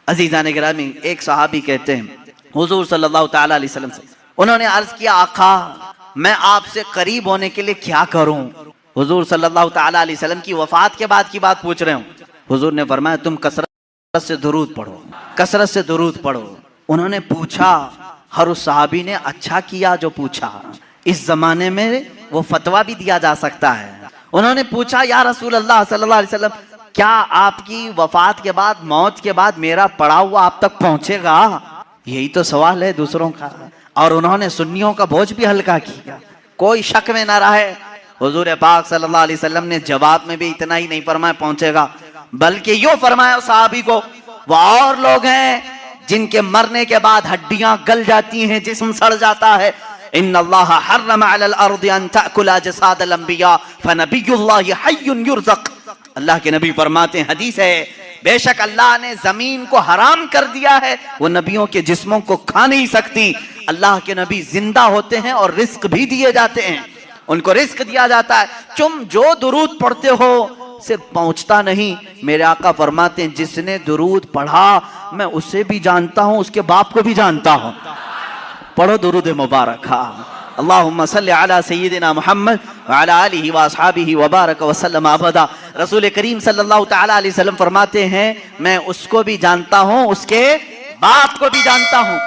عزیزان گرامی، ایک صحابی کہتے ہیں حضور صلی اللہ تعالیٰ علیہ وسلم سے، انہوں نے عرض کیا آقا میں آپ سے قریب ہونے کے لیے کیا کروں؟ حضور صلی اللہ تعالیٰ علیہ وسلم کی وفات کے بعد کی بات پوچھ رہے ہوں۔ حضور نے فرمایا تم کثرت سے درود پڑھو، کثرت سے درود پڑھو۔ انہوں نے پوچھا، ہر اس صحابی نے اچھا کیا جو پوچھا، اس زمانے میں وہ فتویٰ بھی دیا جا سکتا ہے۔ انہوں نے پوچھا یا رسول اللہ صلی اللہ علیہ وسلم کیا آپ کی وفات کے بعد، موت کے بعد میرا پڑھا ہوا آپ تک پہنچے گا؟ یہی تو سوال ہے دوسروں کا۔ اور انہوں نے سنیوں کا بوجھ بھی ہلکا کیا، کوئی شک میں نہ رہے۔ حضور پاک صلی اللہ علیہ وسلم نے جواب میں بھی اتنا ہی نہیں فرمایا پہنچے گا، بلکہ یوں فرمایا صحابی کو، وہ اور لوگ ہیں جن کے مرنے کے بعد ہڈیاں گل جاتی ہیں، جسم سڑ جاتا ہے۔ ان اللہ حرم علی الارض ان تأکل اجساد الانبیاء فنبی اللہ حی یرزق۔ اللہ کے نبی فرماتے ہیں، حدیث ہے، بے شک اللہ نے زمین کو حرام کر دیا ہے، وہ نبیوں کے جسموں کو کھا نہیں سکتی۔ اللہ کے نبی زندہ ہوتے ہیں اور رزق بھی دیے جاتے ہیں، ان کو رزق دیا جاتا ہے۔ تم جو درود پڑھتے ہو صرف پہنچتا نہیں، میرے آقا فرماتے ہیں جس نے درود پڑھا میں اسے بھی جانتا ہوں، اس کے باپ کو بھی جانتا ہوں۔ پڑھو درود مبارک۔ اللہم صلی علی سیدنا محمد وعلی آلہ واصحابہ وبارک وسلم ابدا۔ رسول کریم صلی اللہ تعالیٰ علیہ وسلم فرماتے ہیں میں اس کو بھی جانتا ہوں، اس کے باپ کو بھی جانتا ہوں۔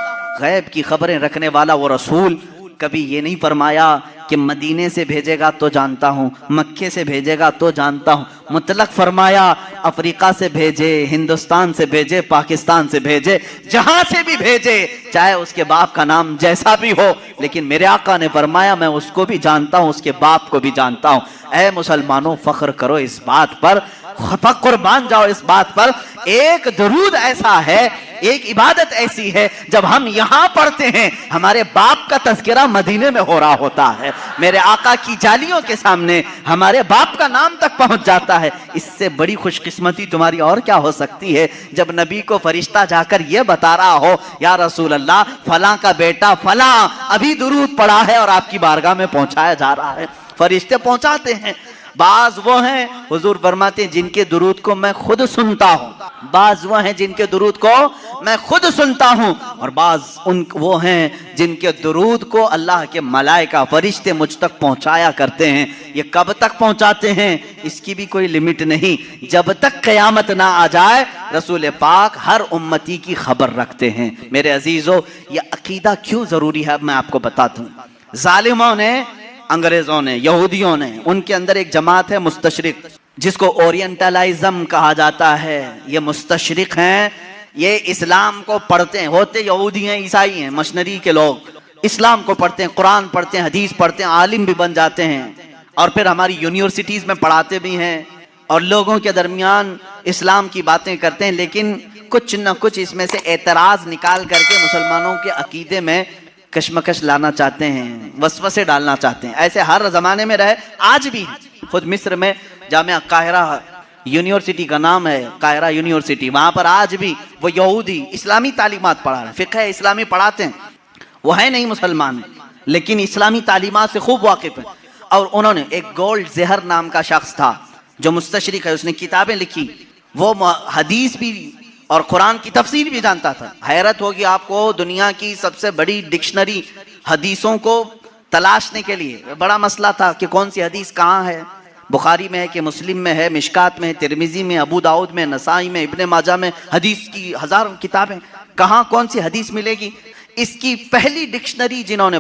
غیب کی خبریں رکھنے والا وہ رسول کبھی یہ نہیں فرمایا کہ مدینے سے بھیجے گا تو جانتا ہوں، مکے سے بھیجے گا تو جانتا ہوں۔ مطلق فرمایا افریقہ سے بھیجے، ہندوستان سے بھیجے، پاکستان سے بھیجے، جہاں سے بھی بھیجے، چاہے اس کے باپ کا نام جیسا بھی ہو، لیکن میرے آقا نے فرمایا میں اس کو بھی جانتا ہوں، اس کے باپ کو بھی جانتا ہوں۔ اے مسلمانوں فخر کرو اس بات پر، قربان جاؤ اس بات پر۔ ایک درود ایسا ہے، ایک عبادت ایسی ہے جب ہم یہاں پڑھتے ہیں ہمارے باپ کا تذکرہ مدینے میں ہو رہا ہوتا ہے، میرے آقا کی جالیوں کے سامنے ہمارے باپ کا نام تک پہنچ جاتا ہے۔ اس سے بڑی خوش قسمتی تمہاری اور کیا ہو سکتی ہے جب نبی کو فرشتہ جا کر یہ بتا رہا ہو یا رسول اللہ فلاں کا بیٹا فلاں ابھی درود پڑھا ہے اور آپ کی بارگاہ میں پہنچایا جا رہا ہے۔ فرشتے پہنچاتے ہیں۔ بعض وہ ہیں حضور فرماتے ہیں جن کے درود کو میں خود سنتا ہوں، بعض وہ ہیں جن کے درود کو میں خود سنتا ہوں، اور بعض وہ ہیں جن کے درود کو اللہ کے ملائکہ فرشتے مجھ تک پہنچایا کرتے ہیں۔ یہ کب تک پہنچاتے ہیں اس کی بھی کوئی لمٹ نہیں، جب تک قیامت نہ آ جائے رسول پاک ہر امتی کی خبر رکھتے ہیں۔ میرے عزیزو یہ عقیدہ کیوں ضروری ہے میں آپ کو بتاتا ہوں۔ ظالموں نے، انگریزوں نے، یہودیوں نے، ان کے اندر ایک جماعت ہے مستشرق جس کو اورینٹلائزم کہا جاتا ہے۔ یہ مستشرق ہیں، یہ اسلام کو پڑھتے ہیں، ہوتے یہودی ہیں، عیسائی ہیں، مشنری کے لوگ اسلام کو پڑھتے ہیں، قرآن پڑھتے ہیں، حدیث پڑھتے ہیں، عالم بھی بن جاتے ہیں، اور پھر ہماری یونیورسٹیز میں پڑھاتے بھی ہیں اور لوگوں کے درمیان اسلام کی باتیں کرتے ہیں، لیکن کچھ نہ کچھ اس میں سے اعتراض نکال کر کے مسلمانوں کے عقیدے میں کشمکش لانا چاہتے ہیں، وسوسے ڈالنا چاہتے ہیں۔ ایسے ہر زمانے میں رہے، آج بھی خود مصر میں جامعہ قاہرہ یونیورسٹی کا نام ہے، قاہرہ یونیورسٹی، وہاں پر آج بھی وہ یہودی اسلامی تعلیمات پڑھا رہے ہیں، فقہ اسلامی پڑھاتے ہیں، وہ ہے نہیں مسلمان لیکن اسلامی تعلیمات سے خوب واقف ہیں۔ اور انہوں نے ایک گولڈ زہر نام کا شخص تھا جو مستشرق ہے، اس نے کتابیں لکھی، وہ حدیث بھی اور قرآن کی تفسیر بھی جانتا تھا۔ حیرت ہوگی آپ کو، دنیا کی سب سے بڑی ڈکشنری حدیثوں کو تلاشنے کے لیے بڑا مسئلہ تھا کہ کون سی حدیث کہاں ہے، بخاری میں ہے کہ مسلم میں ہے، مشکات میں ہے، ترمذی میں، ابو داؤد میں، نسائی میں، ابن ماجہ میں، حدیث کی ہزاروں کتابیں، کہاں کون سی حدیث ملے گی؟ اس کی پہلی ڈکشنری جنہوں نے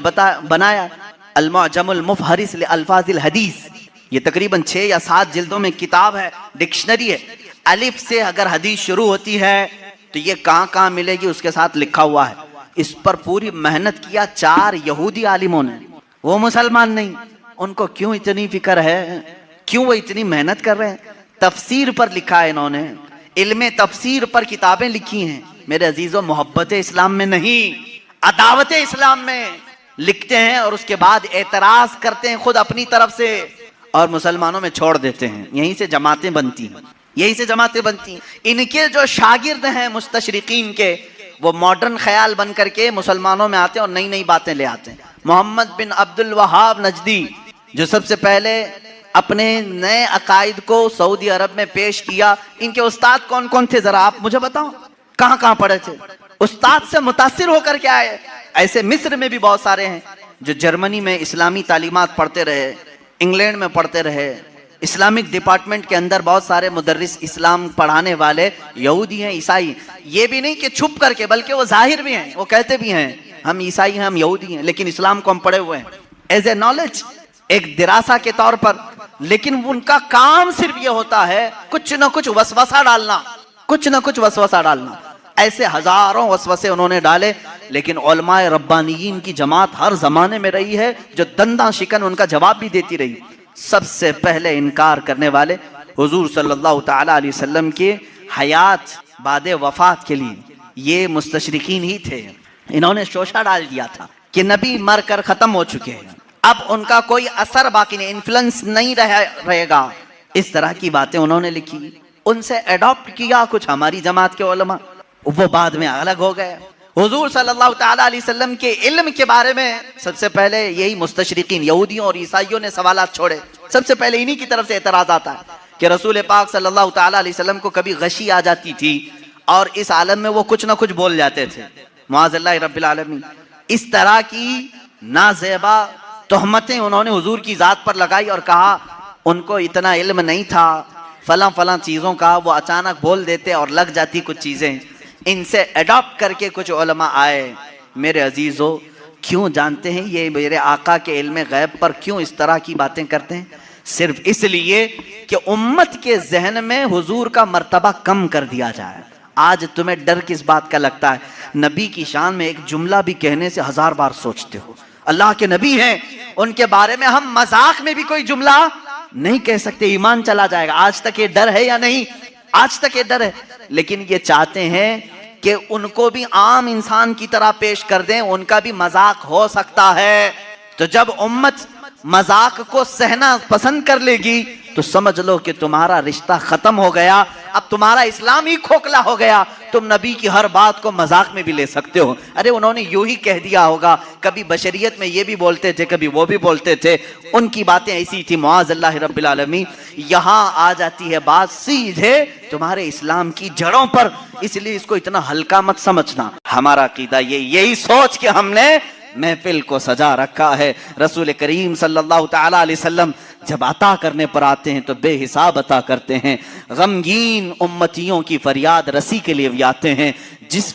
بنایا المعجم المفہرس لالفاظ الحدیث، یہ تقریباً 6 یا 7 جلدوں میں کتاب ہے، ڈکشنری ہے۔ الف سے اگر حدیث شروع ہوتی ہے تو یہ کہاں کہاں ملے گی اس کے ساتھ لکھا ہوا ہے۔ اس پر پوری محنت کیا 4 یہودی عالموں نے، وہ مسلمان نہیں، ان کو کیوں اتنی فکر ہے، کیوں وہ اتنی محنت کر رہے ہیں؟ تفسیر پر لکھا ہے انہوں نے، علم تفسیر پر کتابیں لکھی ہیں۔ میرے عزیزو محبت اسلام میں نہیں، عداوت اسلام میں لکھتے ہیں اور اس کے بعد اعتراض کرتے ہیں خود اپنی طرف سے اور مسلمانوں میں چھوڑ دیتے ہیں۔ یہیں سے جماعتیں بنتی ہیں، یہی سے جماعتیں بنتی ہیں۔ ان کے جو شاگرد ہیں مستشرقین کے، وہ ماڈرن خیال بن کر کے مسلمانوں میں آتے ہیں اور نئی نئی باتیں لے آتے ہیں۔ محمد بن عبد الوہاب نجدی جو سب سے پہلے اپنے نئے عقائد کو سعودی عرب میں پیش کیا، ان کے استاد کون کون تھے ذرا آپ مجھے بتاؤ؟ کہاں کہاں پڑھے تھے، استاد سے متاثر ہو کر کے آئے. ایسے مصر میں بھی بہت سارے ہیں جو جرمنی میں اسلامی تعلیمات پڑھتے رہے، انگلینڈ میں پڑھتے رہے. اسلامک ڈپارٹمنٹ کے اندر بہت سارے مدرس اسلام پڑھانے والے یہودی ہیں، عیسائی. یہ بھی نہیں کہ چھپ کر کے، بلکہ وہ ظاہر بھی ہیں، وہ کہتے بھی ہیں ہم عیسائی ہیں، ہم یہودی ہیں، لیکن اسلام کو ہم پڑھے ہوئے ہیں ایز اے نالج، ایک دراسہ کے طور پر. لیکن ان کا کام صرف یہ ہوتا ہے کچھ نہ کچھ وسوسہ ڈالنا، کچھ نہ کچھ وسوسہ ڈالنا. ایسے ہزاروں وسوسے انہوں نے ڈالے، لیکن علماء ربانیین کی جماعت ہر زمانے میں رہی ہے جو دنداں شکن ان کا جواب بھی دیتی رہی. سب سے پہلے انکار کرنے والے حضور صلی اللہ تعالی علیہ وسلم کے حیات بعد وفات کے لیے یہ مستشرقین ہی تھے. انہوں نے شوشہ ڈال دیا تھا کہ نبی مر کر ختم ہو چکے ہیں، اب ان کا کوئی اثر باقی نہیں، انفلوئنس نہیں رہے گا. اس طرح کی باتیں انہوں نے لکھی، ان سے ایڈاپٹ کیا کچھ ہماری جماعت کے علماء، وہ بعد میں الگ ہو گئے. حضور صلی اللہ تعالی علیہ وسلم کے علم کے بارے میں سب سے پہلے یہی مستشرقین یہودیوں اور عیسائیوں نے سوالات چھوڑے. سب سے پہلے انہی کی طرف سے اعتراض آتا ہے کہ رسول پاک صلی اللہ تعالی علیہ وسلم کو کبھی غشی آ جاتی تھی اور اس عالم میں وہ کچھ نہ کچھ بول جاتے تھے، معاذ اللہ رب العالمین. اس طرح کی نازیبا تہمتیں انہوں نے حضور کی ذات پر لگائی اور کہا ان کو اتنا علم نہیں تھا فلاں فلاں چیزوں کا، وہ اچانک بول دیتے اور لگ جاتی کچھ چیزیں. ان سے اڈاپٹ کر کے کچھ علماء آئے. میرے عزیزو، کیوں جانتے ہیں یہ میرے آقا کے علم غیب پر کیوں اس طرح کی باتیں کرتے ہیں؟ صرف اس لیے کہ امت کے ذہن میں حضور کا مرتبہ کم کر دیا جائے. آج تمہیں ڈر کس بات کا لگتا ہے؟ نبی کی شان میں ایک جملہ بھی کہنے سے 1000 بار سوچتے ہو. اللہ کے نبی ہیں، ان کے بارے میں ہم مذاق میں بھی کوئی جملہ نہیں کہہ سکتے، ایمان چلا جائے گا. آج تک یہ ڈر ہے یا نہیں؟ آج تک یہ ڈر ہے. لیکن یہ چاہتے ہیں کہ ان کو بھی عام انسان کی طرح پیش کر دیں، ان کا بھی مذاق ہو سکتا ہے. تو جب امت مذاق کو سہنا پسند کر لے گی تو سمجھ لو کہ تمہارا رشتہ ختم ہو گیا، اب تمہارا اسلام ہی کھوکھلا ہو گیا. تم نبی کی ہر بات کو مذاق میں بھی لے سکتے ہو. ارے انہوں نے یوں ہی کہہ دیا ہوگا، کبھی بشریت میں یہ بھی بولتے تھے، کبھی وہ بھی بولتے تھے، ان کی باتیں ایسی تھی، معاذ اللہ رب العالمین. یہاں آ جاتی ہے بات سیدھے تمہارے اسلام کی جڑوں پر، اس لیے اس کو اتنا ہلکا مت سمجھنا. ہمارا عقیدہ یہی سوچ کے ہم نے محفل کو سجا رکھا ہے. رسول کریم صلی اللہ تعالی علیہ وسلم جب عطا کرنے پر آتے ہیں تو بے حساب عطا کرتے ہیں. غمگین امتیوں کی فریاد رسی کے لیے بھی آتے ہیں. جس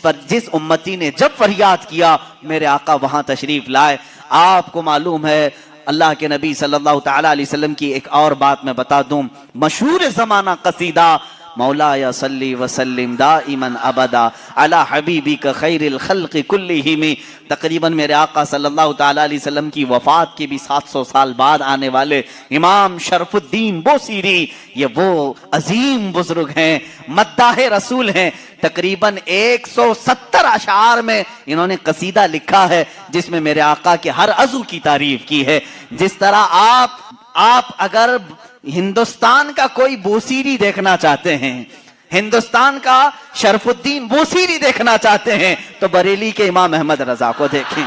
امتی نے جب فریاد کیا میرے آقا وہاں تشریف لائے. آپ کو معلوم ہے اللہ کے نبی صلی اللہ تعالی علیہ وسلم کی ایک اور بات میں بتا دوں، مشہور زمانہ قصیدہ مولایا صلی وسلم دائما ابدا علی حبیبک خیر الخلق کلہم. تقریباً میرے آقا صلی اللہ تعالی علیہ وسلم کی وفات کے بھی 700 سال بعد آنے والے امام شرف الدین بوصیری، یہ وہ عظیم بزرگ ہیں، مداح رسول ہیں. تقریباً 170 اشعار میں انہوں نے قصیدہ لکھا ہے جس میں میرے آقا کے ہر عضو کی تعریف کی ہے. جس طرح آپ اگر ہندوستان کا کوئی بوصیری دیکھنا چاہتے ہیں، ہندوستان کا شرف الدین بوصیری دیکھنا چاہتے ہیں تو بریلی کے امام احمد رضا کو دیکھیں،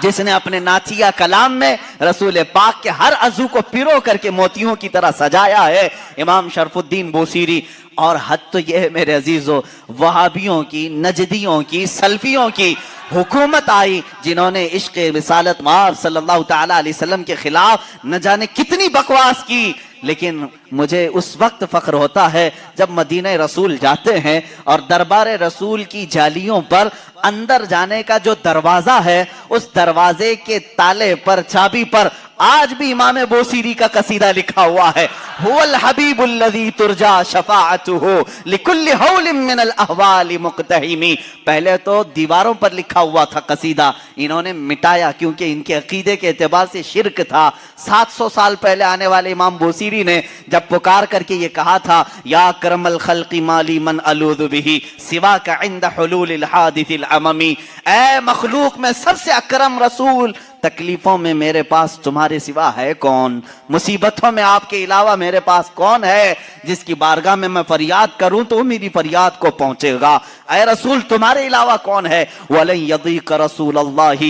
جس نے اپنے نعتیہ کلام میں رسول پاک کے ہر عضو کو پیرو کر کے موتیوں کی طرح سجایا ہے، امام شرف الدین بوصیری. اور حد تو یہ ہے میرے عزیزو، وہابیوں کی، نجدیوں کی، سلفیوں کی حکومت آئی جنہوں نے عشق رسالت مآب صلی اللہ تعالی علیہ وسلم کے خلاف نہ جانے کتنی بکواس کی. لیکن مجھے اس وقت فخر ہوتا ہے جب مدینہ رسول جاتے ہیں اور دربار رسول کی جالیوں پر اندر جانے کا جو دروازہ ہے، اس دروازے کے تالے پر، چابی پر آج بھی امام بوصیری کا قصیدہ لکھا ہوا ہے، هو الحبیب الذی ترجا شفاعته لکل حول من الاحوال مقتحم. پہلے تو دیواروں پر لکھا ہوا تھا قصیدہ، انہوں نے مٹایا کیونکہ ان کے عقیدے کے اعتبار سے شرک تھا. 700 سال پہلے آنے والے امام بوصیری نے جب پکار کر کے یہ کہا تھا، یا کرم الخلق مالی من الوذ به سواک عند حلول الحادث العممی، اے مخلوق میں سب سے اکرم رسول، تکلیفوں میں میرے پاس تمہارے سوا ہے کون؟ مصیبتوں میں آپ کے علاوہ میرے پاس کون ہے جس کی بارگاہ میں فریاد کروں تو میری فریاد کو پہنچے گا؟ اے رسول تمہارے علاوہ کون ہے؟ وَلَن يَضِيقَ رَسُولَ اللَّهِ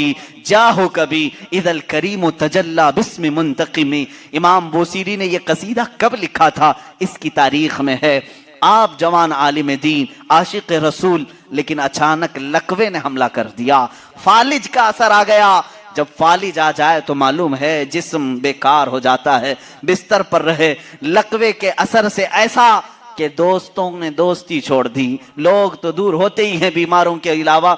جَاهُكَ بِي اِذَا الْكَرِيمُ تَجَلَّى بِاسْمِ مُنْتَقِمِ. امام بوصیری نے یہ قصیدہ کب لکھا تھا؟ اس کی تاریخ میں ہے آپ جوان عالم دین عاشق رسول، لیکن اچانک لقوے نے حملہ کر دیا، فالج کا اثر آ گیا۔ جب فالج آ جائے تو معلوم ہے جسم بیکار ہو جاتا ہے، بستر پر رہے۔ لقوے کے اثر سے ایسا کہ دوستوں نے دوستی چھوڑ دی، لوگ تو دور ہوتے ہی ہیں، بیماروں کے علاوہ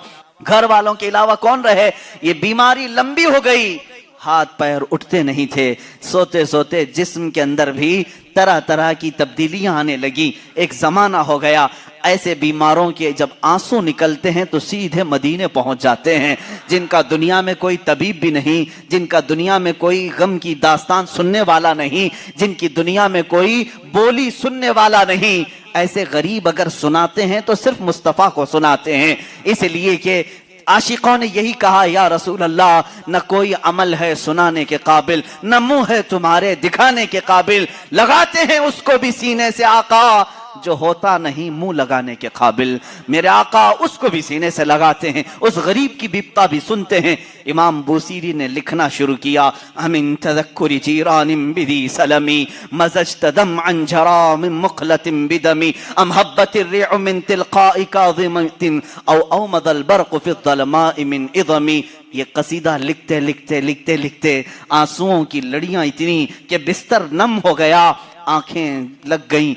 گھر والوں کے علاوہ کون رہے؟ یہ بیماری لمبی ہو گئی، ہاتھ پیر اٹھتے نہیں تھے، سوتے سوتے جسم کے اندر بھی طرح طرح کی تبدیلیاں آنے لگی۔ ایک زمانہ ہو گیا ایسے بیماروں کے جب آنسو نکلتے ہیں تو سیدھے مدینے پہنچ جاتے ہیں، جن کا دنیا میں کوئی طبیب بھی نہیں، جن کا دنیا میں کوئی غم کی داستان سننے والا نہیں، جن کی دنیا میں کوئی بولی سننے والا نہیں، ایسے غریب اگر سناتے ہیں تو صرف مصطفیٰ کو سناتے ہیں، اس لیے کہ عاشقوں نے یہی کہا، یا رسول اللہ نہ کوئی عمل ہے سنانے کے قابل، نہ منہ ہے تمہارے دکھانے کے قابل، لگاتے ہیں اس کو بھی سینے سے آقا جو ہوتا نہیں منہ لگانے کے قابل، میرے آقا اس کو بھی سینے سے لگاتے ہیں، اس غریب کی بپتا بھی سنتے ہیں۔ امام بوسیری نے لکھنا شروع کیا، امن تذکر جیران بدی سلمی مزجت دمعا جرا من مقلت بدمی ام حبت الرع من تلقاء کاظمت او اومض البرق فی الظلماء من اظمی۔ یہ قصیدہ لکھتے لکھتے لکھتے لکھتے آنسوؤں کی لڑیاں اتنی کہ بستر نم ہو گیا، آنکھیں لگ گئیں،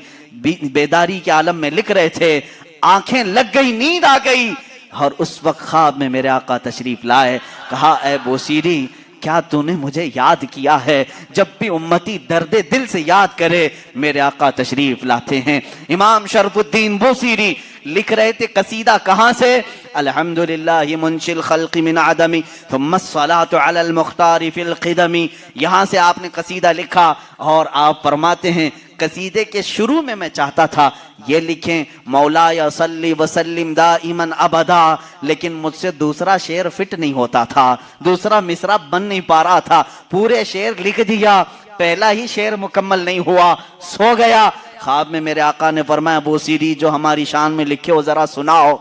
بیداری کے عالم میں لکھ رہے تھے، آنکھیں لگ گئی، نیند آ گئی، اور اس وقت خواب میں میرے آقا تشریف لائے، کہا اے بوسیری کیا تو نے مجھے یاد کیا ہے؟ جب بھی امتی درد دل سے یاد کرے میرے آقا تشریف لاتے ہیں۔ امام شرف الدین بوسیری لکھ رہے تھے قصیدہ کہاں سے؟ الحمدللہ منشی الخلق من عدمی ثم الصلاة علی المختار فی القدمی، یہاں سے آپ نے قصیدہ لکھا، اور آپ فرماتے ہیں قصیدے کے شروع میں چاہتا تھا یہ لکھیں مولا یا صلی وسلم دائما ابدا، لیکن مجھ سے دوسرا شعر فٹ نہیں ہوتا تھا، دوسرا مصرع بن نہیں پا رہا تھا، پورے شعر لکھ دیا، پہلا ہی شعر مکمل نہیں ہوا، سو گیا۔ خواب میں میرے آقا نے فرمایا بوسیری جو ہماری شان میں لکھے ہو ذرا سناؤ،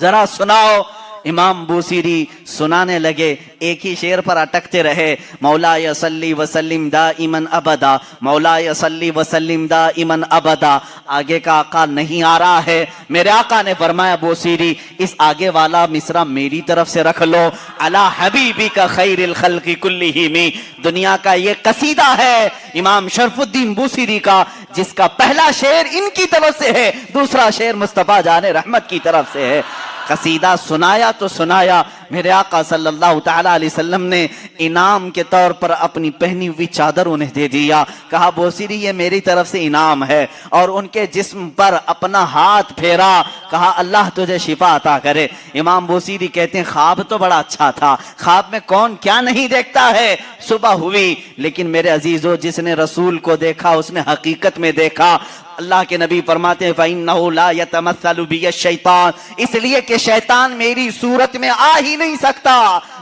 ذرا سناؤ۔ امام بوسیری سنانے لگے، ایک ہی شعر پر اٹکتے رہے، مولا صلی وسلم دائما ابدا، مولا صلی وسلم دائما ابدا۔ آگے کا آقا نہیں آ رہا ہے، میرے آقا نے فرمایا بوسیری اس آگے والا مصرع میری طرف سے رکھ لو، علی حبیبی کا خیر الخلق کلہم، دنیا کا یہ قصیدہ ہے امام شرف الدین بوسیری کا، جس کا پہلا شعر ان کی طرف سے ہے، دوسرا شعر مصطفیٰ جان رحمت کی طرف سے ہے۔ قصیدہ سنایا تو سنایا، میرے آقا صلی اللہ تعالی علیہ وسلم نے انعام کے طور پر اپنی پہنی ہوئی چادر انہیں دے دیا، کہا بوسیری یہ میری طرف سے انعام ہے، اور ان کے جسم پر اپنا ہاتھ پھیرا، کہا اللہ تجھے شفا عطا کرے۔ امام بوسیری کہتے ہیں خواب تو بڑا اچھا تھا، خواب میں کون کیا نہیں دیکھتا ہے۔ صبح ہوئی، لیکن میرے عزیزو جس نے رسول کو دیکھا اس نے حقیقت میں دیکھا۔ اللہ کے نبی فرماتے ہیں فَإِنَّهُ لَا يَتَمَثَّلُ بِيَ الشَّيْطَانِ، اس لیے کہ شیطان میری صورت میں آ ہی نہیں سکتا۔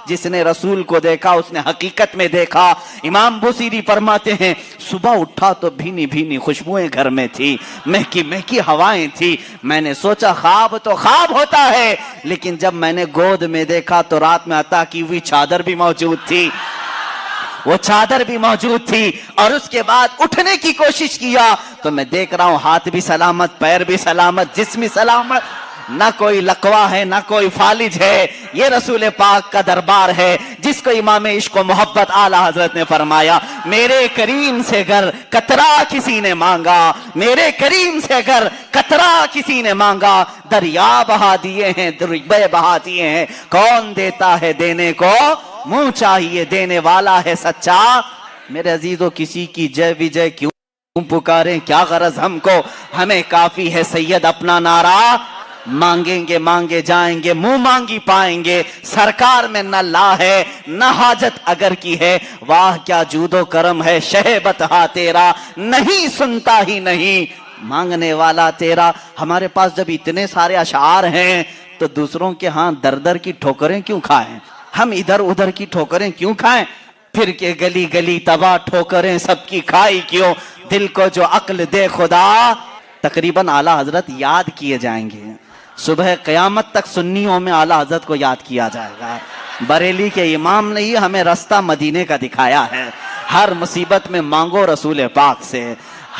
جس نے رسول کو دیکھا اس نے حقیقت میں دیکھا۔ امام بوسیری فرماتے ہیں صبح اٹھا تو بھینی بھینی خوشبوئیں گھر میں تھی، مہکی مہکی ہوائیں تھی، میں نے سوچا خواب تو خواب ہوتا ہے، لیکن جب میں نے گود میں دیکھا تو رات میں عطا کی ہوئی چادر بھی موجود تھی، وہ چادر بھی موجود تھی، اور اس کے بعد اٹھنے کی کوشش کیا تو میں دیکھ رہا ہوں ہاتھ بھی سلامت، پیر بھی سلامت، جسم بھی سلامت، نہ کوئی لقوا ہے نہ کوئی فالج ہے، یہ رسول پاک کا دربار ہے جس کو امام عشق و محبت اعلی حضرت نے فرمایا میرے کریم سے اگر قطرہ کسی نے مانگا، میرے کریم سے اگر قطرہ کسی نے مانگا، دریا بہا دیے ہیں، دریا بہا دیے ہیں، کون دیتا ہے دینے کو منہ چاہیے، دینے والا ہے سچا۔ میرے عزیزو کسی کی جے وجے کیوں پکاریں، کیا غرض ہم کو، ہمیں کافی ہے سید اپنا نعرہ، مانگیں گے مانگے جائیں گے، منہ مانگی پائیں گے، سرکار میں نہ لا ہے نہ حاجت اگر کی ہے، واہ کیا جود و کرم ہے شہ بتہا تیرا، نہیں سنتا ہی نہیں مانگنے والا تیرا۔ ہمارے پاس جب اتنے سارے اشعار ہیں تو دوسروں کے ہاں در در کی ٹھوکریں کیوں کھائیں، ہم ادھر ادھر کی ٹھوکریں کیوں کھائیں، پھر کے گلی گلی تباہ ٹھوکریں سب کی کھائی کیوں، دل کو جو عقل دے خدا۔ تقریباً اعلیٰ حضرت یاد کیے جائیں گے، صبح قیامت تک سنیوں میں اعلیٰ حضرت کو یاد کیا جائے گا۔ بریلی کے امام نے ہی ہمیں رستہ مدینے کا دکھایا ہے، ہر مصیبت میں مانگو رسول پاک سے،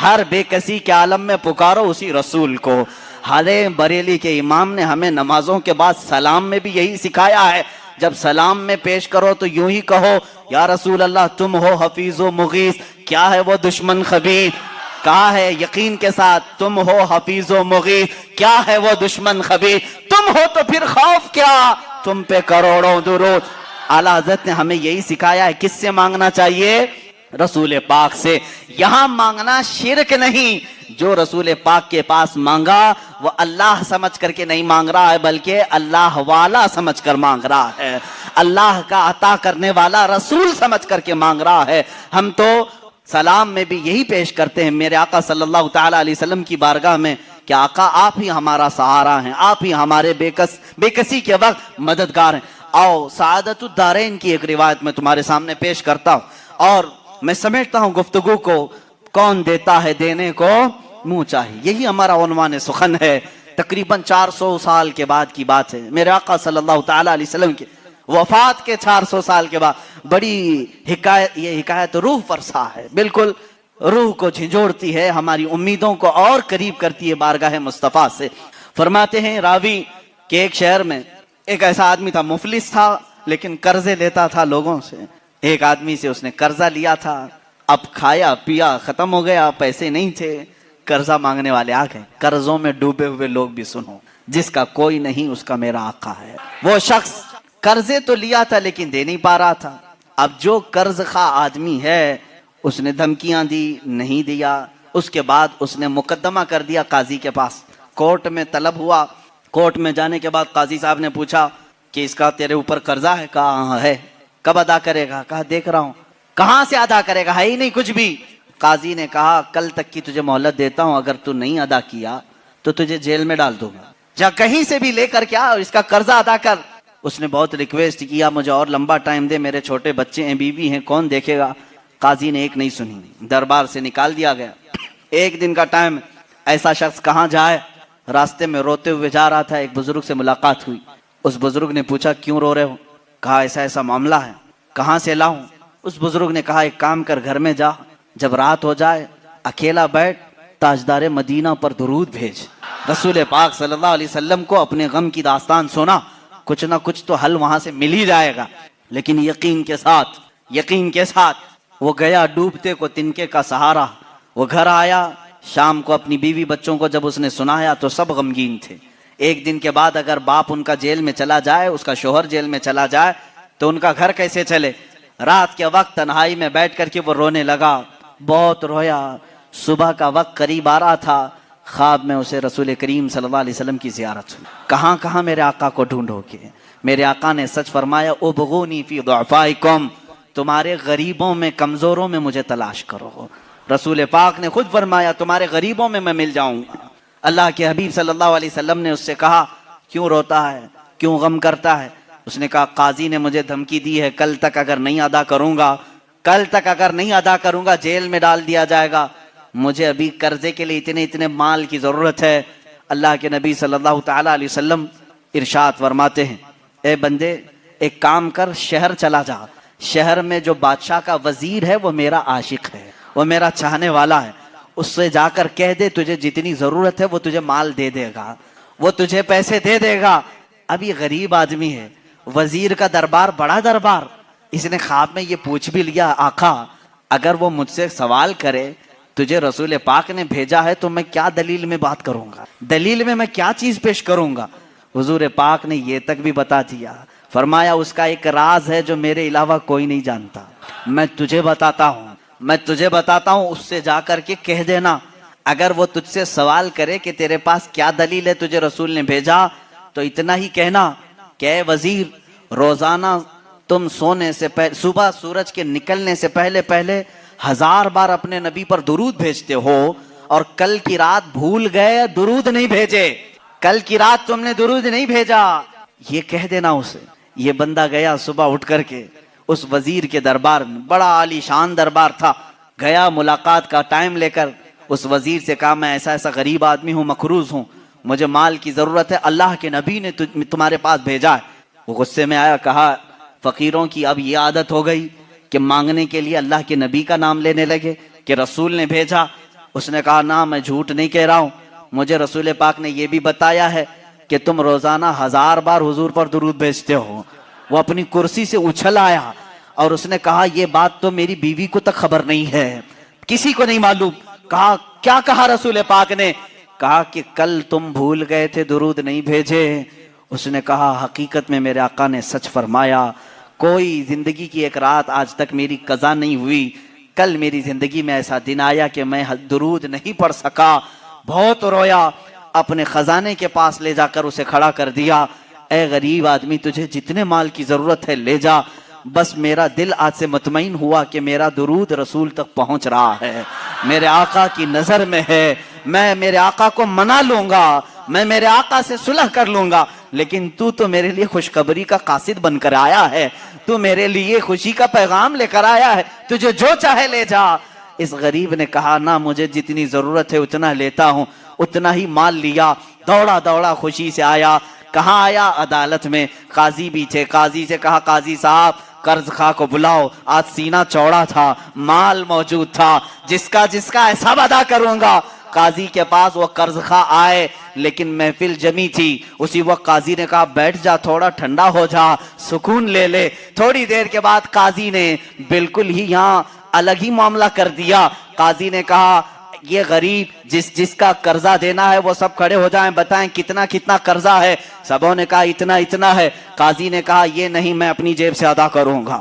ہر بے کسی کے عالم میں پکارو اسی رسول کو۔ حالے بریلی کے امام نے ہمیں نمازوں کے بعد سلام میں بھی یہی سکھایا ہے، جب سلام میں پیش کرو تو یوں ہی کہو یا رسول اللہ تم ہو حفیظ و مغیث، کیا ہے وہ دشمن خبیث، کہا ہے یقین کے ساتھ تم ہو حفیظ و مغیث، کیا ہے وہ دشمن خبیث، تم ہو تو پھر خوف کیا، تم پہ کروڑوں درود۔ اعلیٰ حضرت نے ہمیں یہی سکھایا ہے، کس سے مانگنا چاہیے؟ رسول پاک سے۔ یہاں مانگنا شرک نہیں، جو رسول پاک کے پاس مانگا وہ اللہ سمجھ کر کے نہیں مانگ رہا ہے، بلکہ اللہ والا سمجھ کر مانگ رہا ہے، اللہ کا عطا کرنے والا رسول سمجھ کر کے مانگ رہا ہے۔ ہم تو سلام میں بھی یہی پیش کرتے ہیں میرے آقا صلی اللہ تعالیٰ علیہ وسلم کی بارگاہ میں کہ آقا آپ ہی ہمارا سہارا ہیں، آپ ہی ہمارے بے کسی کے وقت مددگار ہیں۔ آؤ سعادت الدارین کی ایک روایت میں تمہارے سامنے پیش کرتا ہوں، اور میں سمیٹتا ہوں گفتگو کو، کون دیتا ہے دینے کو منہ چاہیے، یہی ہمارا عنوان سخن ہے۔ تقریباً 400 سال کے بعد کی بات ہے، میرے آقا صلی اللہ تعالیٰ علیہ وسلم کے وفات کے 400 سال کے بعد بڑی حکایت، یہ حکایت روح فرسا ہے، بالکل روح کو جھنجھوڑتی ہے، ہماری امیدوں کو اور قریب کرتی ہے بارگاہ مصطفیٰ سے۔ فرماتے ہیں راوی کہ ایک شہر میں ایک ایسا آدمی تھا، مفلس تھا لیکن قرضے لیتا تھا لوگوں سے۔ ایک آدمی سے اس نے قرضہ لیا تھا، اب کھایا پیا ختم ہو گیا، پیسے نہیں تھے، قرضہ مانگنے والے آ گئے۔ قرضوں میں ڈوبے ہوئے لوگ بھی سنو، جس کا کوئی نہیں اس کا میرا آقا ہے۔ وہ شخص قرضے تو لیا تھا لیکن دے نہیں پا رہا تھا۔ اب جو قرض خواہ آدمی ہے اس نے دھمکیاں دی، نہیں دیا، اس کے بعد اس نے مقدمہ کر دیا قاضی کے پاس، کورٹ میں طلب ہوا۔ کورٹ میں جانے کے بعد قاضی صاحب نے پوچھا کہ اس کا تیرے اوپر قرضہ ہے؟ کہا ہاں ہے۔ کب ادا کرے گا؟ کہا دیکھ رہا ہوں۔ کہاں سے ادا کرے گا؟ ہے ہی نہیں کچھ بھی۔ قاضی نے کہا کل تک کی تجھے مہلت دیتا ہوں، اگر تو نہیں ادا کیا تو تجھے جیل میں ڈال دوں گا، جا کہیں سے بھی لے کر کے آ اور اس کا قرضہ ادا کر۔ اس نے بہت ریکویسٹ کیا مجھے اور لمبا ٹائم دے، میرے چھوٹے بچے ہیں، بیوی ہیں، کون دیکھے گا؟ قاضی نے ایک نہیں سنی، دربار سے نکال دیا گیا۔ ایک دن کا ٹائم، ایسا شخص کہاں جائے؟ راستے میں روتے ہوئے جا رہا تھا، ایک بزرگ سے ملاقات ہوئی۔ اس بزرگ نے پوچھا کیوں رو رہے ہو؟ کہا ایسا ایسا معاملہ ہے۔ کہاں سے لاؤں؟ اس بزرگ نے کہا ایک کام کر، گھر میں جا، جب رات ہو جائے اکیلا بیٹھ، تاجدار مدینہ پر درود بھیج۔ رسول پاک صلی اللہ علیہ وسلم کو اپنے غم کی داستان سنا، کچھ نہ کچھ تو حل وہاں سے مل ہی جائے گا۔ لیکن یقین کے ساتھ وہ گیا، ڈوبتے کو تنکے کا سہارا۔ وہ گھر آیا، شام کو اپنی بیوی بچوں کو جب اس نے سنایا تو سب غمگین تھے۔ ایک دن کے بعد اگر باپ ان کا جیل میں چلا جائے، اس کا شوہر جیل میں چلا جائے تو ان کا گھر کیسے چلے؟ رات کے وقت تنہائی میں بیٹھ کر کے وہ رونے لگا، بہت رویا۔ صبح کا وقت قریب آ رہا تھا، خواب میں اسے رسول کریم صلی اللہ علیہ وسلم کی زیارت ہوئی۔ کہاں کہاں میرے آقا کو ڈھونڈو گے؟ میرے آقا نے سچ فرمایا ابغونی فی ضعفائکم، تمہارے غریبوں میں، کمزوروں میں مجھے تلاش کرو۔ رسول پاک نے خود فرمایا تمہارے غریبوں میں مل جاؤں گا۔ اللہ کے حبیب صلی اللہ علیہ وسلم نے اس سے کہا کیوں روتا ہے، کیوں غم کرتا ہے؟ اس نے کہا قاضی نے مجھے دھمکی دی ہے، کل تک اگر نہیں ادا کروں گا جیل میں ڈال دیا جائے گا، مجھے ابھی قرضے کے لیے اتنے مال کی ضرورت ہے۔ اللہ کے نبی صلی اللہ تعالیٰ علیہ وسلم ارشاد فرماتے ہیں اے بندے ایک کام کر، شہر چلا جا، شہر میں جو بادشاہ کا وزیر ہے وہ میرا عاشق ہے، وہ میرا چاہنے والا ہے، اس سے جا کر کہہ دے تجھے جتنی ضرورت ہے وہ تجھے مال دے دے گا، وہ تجھے پیسے دے دے گا۔ اب یہ غریب آدمی ہے، وزیر کا دربار بڑا دربار، اس نے خواب میں یہ پوچھ بھی لیا آقا اگر وہ مجھ سے سوال کرے تجھے رسول پاک نے بھیجا ہے تو میں کیا دلیل میں بات کروں گا، دلیل میں کیا چیز پیش کروں گا؟ حضور پاک نے یہ تک بھی بتا دیا، فرمایا اس کا ایک راز ہے جو میرے علاوہ کوئی نہیں جانتا، میں تجھے بتاتا ہوں، اس سے جا کر کے کہہ دینا، اگر وہ تجھ سے سوال کرے کہ تیرے پاس کیا دلیل ہے تجھے رسول نے بھیجا تو اتنا ہی کہنا کہ اے وزیر روزانہ تم سونے سے پہلے، صبح سورج کے نکلنے سے پہلے 1000 بار اپنے نبی پر درود بھیجتے ہو، اور کل کی رات بھول گئے درود نہیں بھیجے، کل کی رات تم نے درود نہیں بھیجا، یہ کہہ دینا اسے۔ یہ بندہ گیا صبح اٹھ کر کے اس وزیر کے دربار میں، بڑا عالی شان دربار تھا، گیا ملاقات کا ٹائم لے کر اس وزیر سے کہا میں ایسا ایسا غریب آدمی ہوں، مقروض ہوں، مجھے مال کی ضرورت ہے، اللہ کے نبی نے تمہارے پاس بھیجا ہے۔ وہ غصے میں آیا، کہا فقیروں کی اب یہ عادت ہو گئی کہ مانگنے کے لیے اللہ کے نبی کا نام لینے لگے کہ رسول نے بھیجا۔ اس نے کہا نا میں جھوٹ نہیں کہہ رہا ہوں, مجھے رسول پاک نے یہ بھی بتایا ہے کہ تم روزانہ 1000 بار حضور پر درود بھیجتے ہو. وہ اپنی کرسی سے اچھل آیا اور اس نے کہا یہ بات تو میری بیوی کو تک خبر نہیں ہے, کسی کو نہیں معلوم. کہا کیا کہا رسول پاک نے؟ کہا کہ کل تم بھول گئے تھے, درود نہیں بھیجے. اس نے کہا حقیقت میں میرے آقا نے سچ فرمایا, کوئی زندگی کی ایک رات آج تک میری قضا نہیں ہوئی, کل میری زندگی میں ایسا دن آیا کہ میں درود نہیں پڑھ سکا. بہت رویا, اپنے خزانے کے پاس لے جا کر اسے کھڑا کر دیا. اے غریب آدمی, تجھے جتنے مال کی ضرورت ہے لے جا, بس میرا دل آج سے مطمئن ہوا کہ میرا درود رسول تک پہنچ رہا ہے, میرے آقا کی نظر میں ہے. میں میرے آقا کو منا لوں گا, میں میرے آقا سے صلح کر لوں گا, لیکن تو میرے لیے خوشخبری کا قاصد بن کر آیا ہے, تو میرے لیے خوشی کا پیغام لے کر آیا ہے, تجھے جو چاہے لے جا. اس غریب نے کہا نا, مجھے جتنی ضرورت ہے اتنا لیتا ہوں. اتنا ہی مال لیا, دوڑا دوڑا خوشی سے آیا. کہاں آیا؟ عدالت میں. قاضی بھی تھے, قاضی سے کہا قاضی صاحب قرض خواہ کو بلاؤ. آج سینہ چوڑا تھا, مال موجود تھا, جس کا حساب ادا کروں گا. قاضی کے پاس وہ قرض خواہ آئے, لیکن محفل جمی تھی. اسی وقت قاضی نے کہا بیٹھ جا, تھوڑا ٹھنڈا ہو جا, سکون لے لے. تھوڑی دیر کے بعد قاضی نے بالکل ہی یہاں الگ ہی معاملہ کر دیا. قاضی نے کہا یہ غریب جس کا قرضہ دینا ہے وہ سب کھڑے ہو جائیں, بتائیں کتنا کتنا قرضہ ہے. سبوں نے کہا اتنا اتنا ہے. قاضی نے کہا یہ نہیں, میں اپنی جیب سے ادا کروں گا,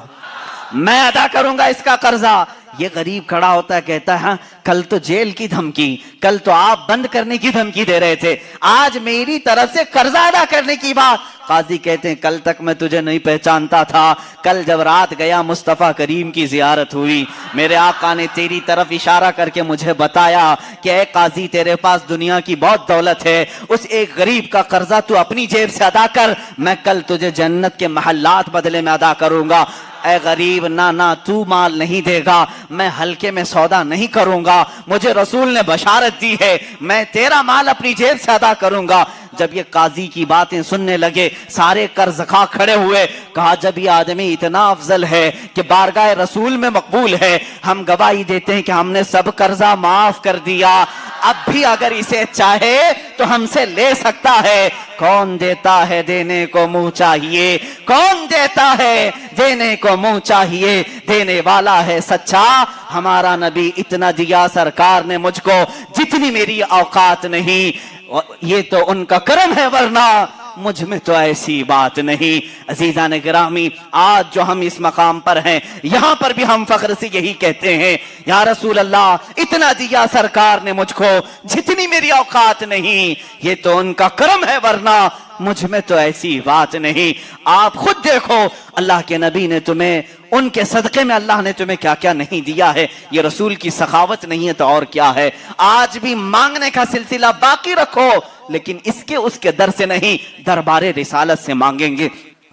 میں ادا کروں گا اس کا قرضہ. یہ غریب کھڑا ہوتا ہے, کہتا ہے ہاں کل تو جیل کی دھمکی, کل تو آپ بند کرنے کی دھمکی دے رہے تھے, آج میری طرف سے قرضہ ادا کرنے کی بات. قاضی کہتے ہیں کل تک میں تجھے نہیں پہچانتا تھا, کل جب رات گیا مصطفیٰ کریم کی زیارت ہوئی, میرے آقا نے تیری طرف اشارہ کر کے مجھے بتایا کہ اے قاضی تیرے پاس دنیا کی بہت دولت ہے, اس ایک غریب کا قرضہ تو اپنی جیب سے ادا کر, میں کل تجھے جنت کے محلات بدلے میں ادا کروں گا. اے غریب نا تو مال نہیں دے گا, میں ہلکے میں سودا نہیں کروں گا, مجھے رسول نے بشارت دی ہے, میں تیرا مال اپنی جیب سے ادا کروں گا. جب یہ قاضی کی باتیں سننے لگے سارے قرض خواہ کھڑے ہوئے. کہا جب یہ آدمی اتنا افضل ہے کہ بارگاہ رسول میں مقبول ہے, ہم گواہی دیتے ہیں کہ ہم نے سب قرضہ معاف کر دیا, اب بھی اگر اسے چاہے تو ہم سے لے سکتا ہے. کون دیتا ہے دینے کو منہ چاہیے, کون دیتا ہے دینے کو منہ چاہیے, دینے والا ہے سچا. ہمارا نبی اتنا دیا سرکار نے مجھ کو جتنی میری اوقات نہیں, یہ تو ان کا کرم ہے ورنہ مجھ میں تو ایسی بات نہیں. عزیزان گرامی, آج جو ہم اس مقام پر ہیں یہاں پر بھی ہم فخر سے یہی کہتے ہیں یا رسول اللہ اتنا دیا سرکار نے مجھ کو جتنی میری اوقات نہیں, یہ تو ان کا کرم ہے ورنہ مجھ میں تو ایسی بات نہیں. آپ خود دیکھو اللہ کے نبی نے تمہیں, ان کے صدقے میں اللہ نے تمہیں کیا کیا نہیں دیا ہے. یہ رسول کی سخاوت نہیں ہے تو اور کیا ہے. آج بھی مانگنے کا سلسلہ باقی رکھو, لیکن اس کے در سے نہیں, دربار رسالت سے مانگیں گے.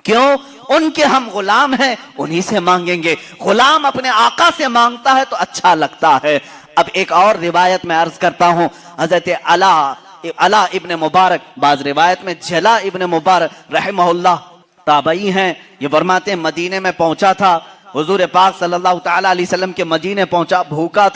کیوں؟ ان کے ہم غلام ہیں, انہی سے مانگیں گے. غلام اپنے آقا سے مانگتا ہے تو اچھا لگتا ہے. اب ایک اور روایت میں عرض کرتا ہوں, حضرت علا ابن مبارک, بعض روایت میں جلا ابن مبارک رحمہ اللہ تابعی ہیں, یہ فرماتے ہیں مدینے میں پہنچا تھا, حضور پاک صلی اللہ تعالی علیہ وسلم کے مدینے پہنچا, بھوکا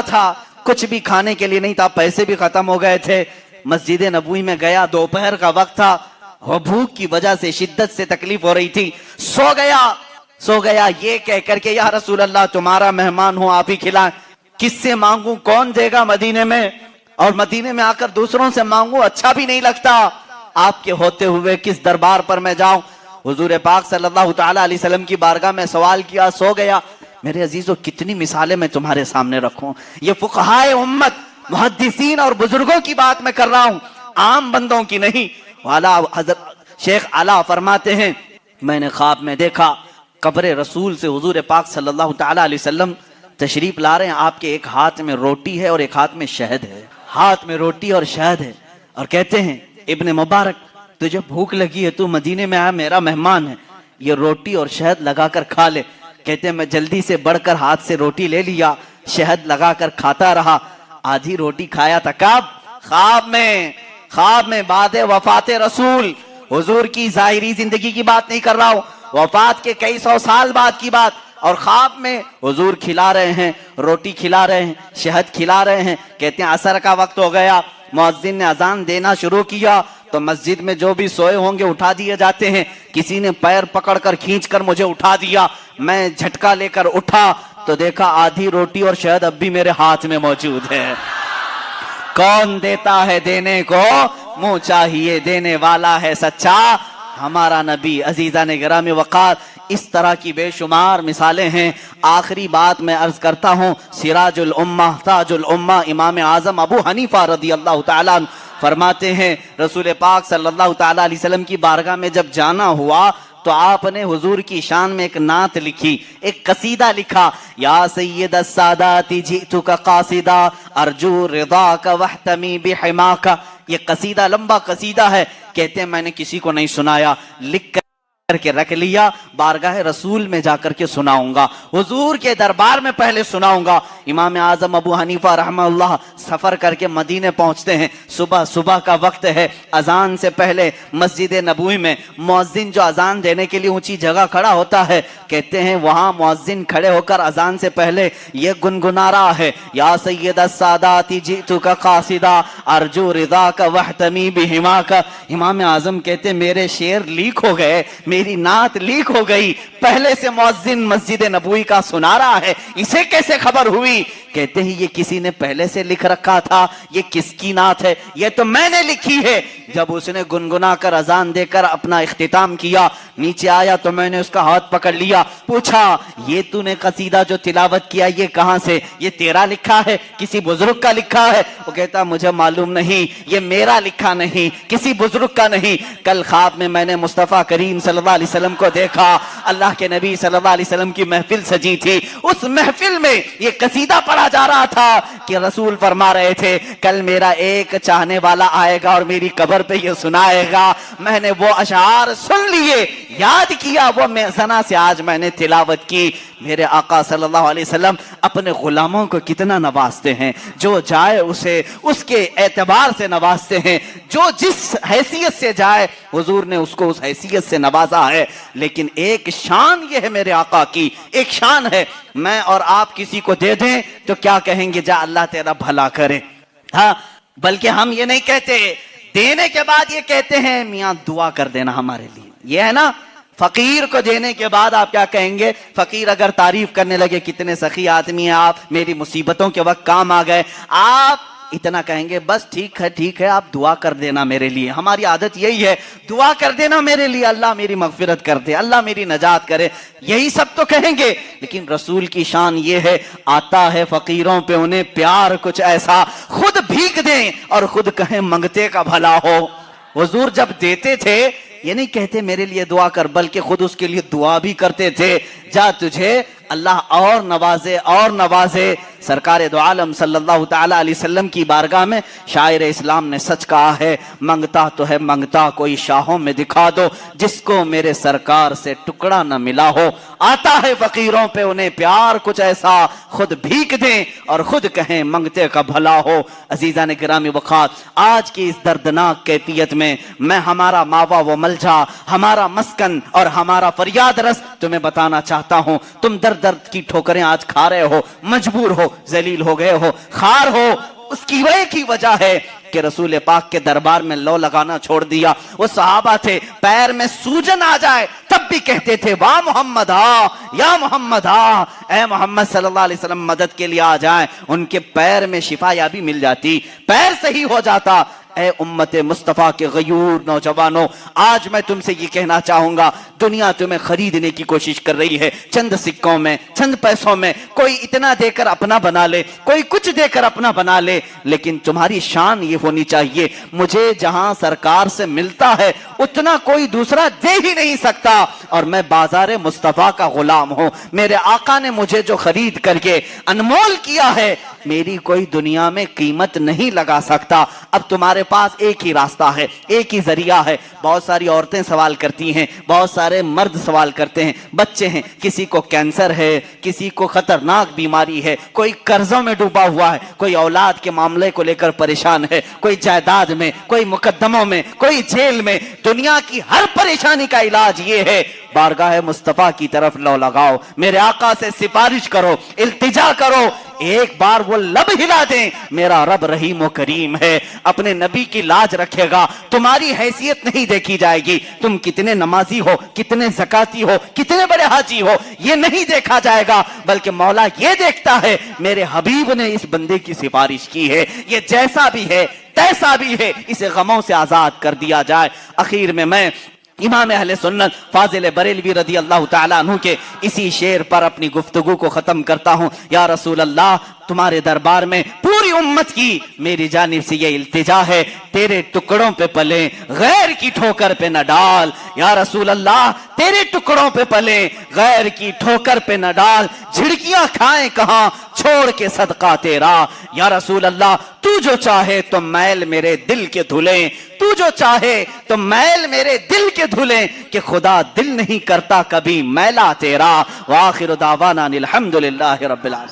تھا, کچھ بھی کھانے کے لیے نہیں تھا, پیسے بھی ختم ہو گئے تھے. مسجد نبوی میں گیا, دوپہر کا وقت تھا, وہ بھوک کی وجہ سے شدت سے تکلیف ہو رہی تھی, سو گیا یہ کہہ کر کے یا رسول اللہ تمہارا مہمان ہوں, آپ ہی کھلائیں. کس سے مانگوں, کون دے گا مدینے میں, اور مدینے میں آ کر دوسروں سے مانگوں اچھا بھی نہیں لگتا, آپ کے ہوتے ہوئے کس دربار پر میں جاؤں. حضور پاک صلی اللہ تعالی علیہ وسلم کی بارگاہ میں سوال کیا, سو گیا. میرے عزیزو کتنی مثالیں میں تمہارے سامنے رکھوں, یہ فقہائے امت محدثین اور بزرگوں کی بات میں کر رہا ہوں, عام بندوں کی نہیں. حضرت شیخ علا فرماتے ہیں میں نے خواب میں دیکھا قبر رسول سے حضور پاک صلی اللہ تعالی علیہ وسلم تشریف لا رہے ہیں, آپ کے ایک ہاتھ میں روٹی ہے اور ایک ہاتھ میں شہد ہے, ہاتھ میں روٹی اور شہد ہے, اور کہتے ہیں ابن مبارک تجھے بھوک لگی ہے, تو مدینے میں آیا, میرا مہمان ہے, یہ روٹی اور شہد لگا کر کھا لے. کہتے ہیں میں جلدی سے بڑھ کر ہاتھ سے روٹی لے لیا, شہد لگا کر کھاتا رہا, آدھی روٹی کھایا تھا. کب؟ خواب میں بعد وفات رسول. حضور کی ظاہری زندگی کی بات نہیں کر رہا ہوں, وفات کے کئی سو سال بعد کی بات. اور خواب میں حضور کھلا رہے ہیں، روٹی کھلا رہے ہیں، شہد کھلا رہے ہیں. کہتے ہیں عصر کا وقت ہو گیا، مؤذن نے اذان دینا شروع کیا تو مسجد میں جو بھی سوئے ہوں گے اٹھا دیے جاتے ہیں. کسی نے پیر پکڑ کر کھینچ کر مجھے اٹھا دیا، میں جھٹکا لے کر اٹھا تو دیکھا آدھی روٹی اور شہد اب بھی میرے ہاتھ میں موجود ہے. کون دیتا ہے دینے کو منہ چاہیے، دینے والا ہے سچا ہمارا نبی. عزیزان گرامی وقار، اس طرح کی بے شمار مثالیں ہیں. آخری بات میں عرض کرتا ہوں، سراج الامہ تاج الامہ امام اعظم ابو حنیفہ رضی اللہ تعالیٰ عنہ فرماتے ہیں رسول پاک صلی اللہ تعالیٰ علیہ وسلم کی بارگاہ میں جب جانا ہوا تو آپ نے حضور کی شان میں ایک نعت لکھی، ایک قصیدہ لکھا. یا سید السادات جئتک قاصدا ارجو رضاک واحتمی بحماک. یہ قصیدہ لمبا قصیدہ ہے. کہتے ہیں میں نے کسی کو نہیں سنایا، لکھ کر کے رکھ لیا، بارگاہ رسول میں جا کر کے سناؤں گا، حضور کے دربار میں پہلے سناؤں گا. امام اعظم ابو حنیفہ رحمہ اللہ سفر کر کے مدینے پہنچتے ہیں. صبح کا وقت ہے، اذان سے پہلے مسجد نبوی میں مؤذن جو اذان دینے کے لیے اونچی جگہ کھڑا ہوتا ہے، کہتے ہیں وہاں مؤذن کھڑے ہو کر اذان سے پہلے یہ گنگنا رہا ہے، یا سید السادات جئتک قاصدا ارجو رضاک واحتمی بحماک. امام اعظم کہتے ہیں میرے شعر لیک ہو گئے، میری نعت لیک ہو گئی، پہلے سے مؤذن مسجد نبوی کا سنا رہا ہے، اسے کیسے خبر ہوئی؟ کہتے ہیں یہ کسی نے پہلے سے لکھ رکھا تھا. یہ کس کی نعت ہے؟ یہ تو میں نے لکھی ہے. جب اس نے گنگنا کر اذان دے کر اپنا اختتام کیا، نیچے آیا تو میں نے اس کا ہاتھ پکڑ لیا، پوچھا یہ تو نے قصیدہ جو تلاوت کیا یہ کہاں سے؟ یہ تیرا لکھا ہے کسی بزرگ کا لکھا ہے؟ وہ کہتا مجھے معلوم نہیں، یہ میرا لکھا نہیں، کسی بزرگ کا نہیں. کل خواب میں نے مصطفیٰ کریم صلی اللہ علیہ وسلم کو دیکھا، اللہ کے نبی صلی اللہ علیہ وسلم کی محفل سجی تھی، اس محفل میں یہ قصیدہ پڑھا جا رہا تھا کہ رسول فرما رہے تھے کل میرا ایک چاہنے والا آئے گا اور میری قبر پہ یہ سنائے گا. میں نے وہ اشعار سن لیے، یاد کیا، وہ سنا سے آج میں نے تلاوت کی. میرے آقا صلی اللہ علیہ وسلم اپنے غلاموں کو کتنا نوازتے ہیں، جو جائے اسے اس کے اعتبار سے نوازتے ہیں، جو جس حیثیت سے جائے حضور نے اس کو اس حیثیت سے نوازا ہے. لیکن ایک شان یہ ہے میرے آقا کی، ایک شان ہے، میں اور آپ کسی کو دے دیں تو کیا کہیں گے؟ جا اللہ تیرا بھلا کرے. ہاں، بلکہ ہم یہ نہیں کہتے، دینے کے بعد یہ کہتے ہیں میاں دعا کر دینا ہمارے لیے. یہ ہے نا، فقیر کو دینے کے بعد آپ کیا کہیں گے؟ فقیر اگر تعریف کرنے لگے کتنے سخی آدمی ہیں آپ، میری مصیبتوں کے وقت کام آ گئے، آپ اتنا کہیں گے بس ٹھیک ہے آپ دعا کر دینا میرے لیے. ہماری عادت یہی ہے، دعا کر دینا میرے لیے، اللہ میری مغفرت کر دے، اللہ میری نجات کرے، یہی سب تو کہیں گے. لیکن رسول کی شان یہ ہے، آتا ہے فقیروں پہ انہیں پیار کچھ ایسا، خود بھیگ دیں اور خود کہیں منگتے کا بھلا ہو. حضور جب دیتے تھے یہ نہیں کہتے میرے لیے دعا کر، بلکہ خود اس کے لیے دعا بھی کرتے تھے، جا تجھے اللہ اور نوازے اور نوازے. سرکار دو عالم صلی اللہ تعالی علیہ وسلم کی بارگاہ میں شاعر اسلام نے سچ کہا ہے، منگتا تو ہے منگتا کوئی شاہوں میں دکھا دو، جس کو میرے سرکار سے ٹکڑا نہ ملا ہو. آتا ہے فقیروں پہ انہیں پیار کچھ ایسا، خود بھیک دیں اور خود کہیں منگتے کا بھلا ہو. عزیزان گرامی وقات، آج کی اس دردناک کیفیت میں میں ہمارا ماوا و ملجا، ہمارا مسکن اور ہمارا فریاد رس تمہیں بتانا چاہتا ہوں. تم درد کی ٹھوکریں آج کھا رہے ہو، مجبور ہو، ذلیل ہو گئے ہو، خار ہو، اس کی وجہ ہے کہ رسول پاک کے دربار میں لو لگانا چھوڑ دیا. وہ صحابہ تھے پیر میں سوجن آ جائے تب بھی کہتے تھے واہ محمد ہاں، یا محمد ہاں، اے محمد صلی اللہ علیہ وسلم مدد کے لیے آ جائیں. ان کے پیر میں شفا یابی مل جاتی، پیر صحیح ہو جاتا. اے امت مصطفیٰ کے غیور نوجوانوں، آج میں تم سے یہ کہنا چاہوں گا، دنیا تمہیں خریدنے کی کوشش کر رہی ہے، چند سکوں میں، چند پیسوں میں، کوئی اتنا دے کر اپنا بنا لے، کوئی کچھ دے کر اپنا بنا لے. لیکن تمہاری شان یہ ہونی چاہیے، مجھے جہاں سرکار سے ملتا ہے اتنا کوئی دوسرا دے ہی نہیں سکتا، اور میں بازار مصطفیٰ کا غلام ہوں. میرے آقا نے مجھے جو خرید کر کے انمول کیا ہے، میری کوئی دنیا میں قیمت نہیں لگا سکتا. اب تمہارے پاس ایک ہی راستہ ہے، ایک ہی ذریعہ ہے. بہت ساری عورتیں سوال کرتی ہیں، بہت سارے مرد سوال کرتے ہیں، بچے ہیں، کسی کو کینسر ہے، کسی کو خطرناک بیماری ہے، کوئی قرضوں میں ڈوبا ہوا ہے، کوئی اولاد کے معاملے کو لے کر پریشان ہے، کوئی جائیداد میں، کوئی مقدموں میں، کوئی جیل میں. دنیا کی ہر پریشانی کا علاج یہ ہے بارگاہ مصطفیٰ کی طرف لو لگاؤ، میرے آقا سے سفارش کرو، التجا کرو، ایک بار وہ لب ہلا دیں، میرا رب رحیم و کریم ہے، اپنے نبی کی لاج رکھے گا، تمہاری حیثیت نہیں دیکھی جائے گی، تم کتنے نمازی ہو، کتنے زکاتی ہو، کتنے بڑے حاجی ہو، یہ نہیں دیکھا جائے گا، بلکہ مولا یہ دیکھتا ہے میرے حبیب نے اس بندے کی سفارش کی ہے، یہ جیسا بھی ہے تیسا بھی ہے، اسے غموں سے آزاد کر دیا جائے۔ اخیر میں امام اہل سنت فاضل بریلوی رضی اللہ تعالیٰ عنہ کے اسی شعر پر اپنی گفتگو کو ختم کرتا ہوں۔ یا رسول اللہ، تمہارے دربار میں پوری امت کی میری جانب سے یہ التجا ہے، تیرے ٹکڑوں پہ پلیں، غیر کی ٹھوکر پہ نہ ڈال۔ یا رسول اللہ، تیرے ٹکڑوں پہ پلیں، غیر کی ٹھوکر پہ نہ ڈال، جھڑکیاں کھائیں کہاں چھوڑ کے صدقہ تیرا۔ یا رسول اللہ، تو جو چاہے تو میل میرے دل کے دھلیں، تو جو چاہے تو میل میرے دل کے دھلیں، کہ خدا دل نہیں کرتا کبھی میلا تیرا۔ وآخر دعوانا الحمدللہ رب العالمین۔